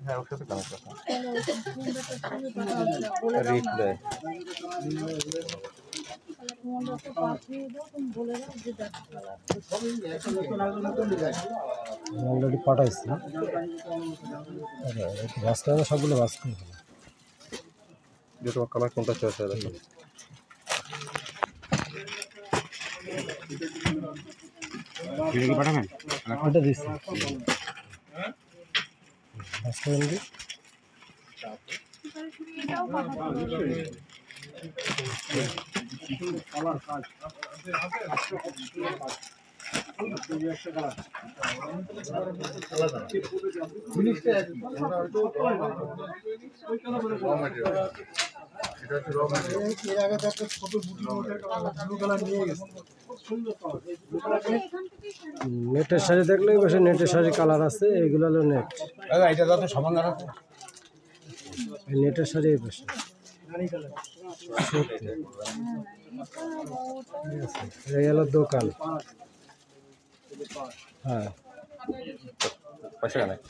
হ্যাঁ ওর সাথে কানেক্ট আছে রিপ্লে অলরেডি পাঠাইছি বাস করে সবগুলো বাস করে যে তোমার কালার কোনটা চয়েস হয় দেখো কি পাঠাবেন ওটা দিচ্ছি বাস করে দিই নেটের শাড়ি দেখলে বসে নেটের শাড়ি কালার আছে এইগুলো হলো নেট এটা যত সমাধান আছে নেটের শাড়ি এই পাশে এই হলো দোকান হ্যাঁ পয়সা কানেক্ট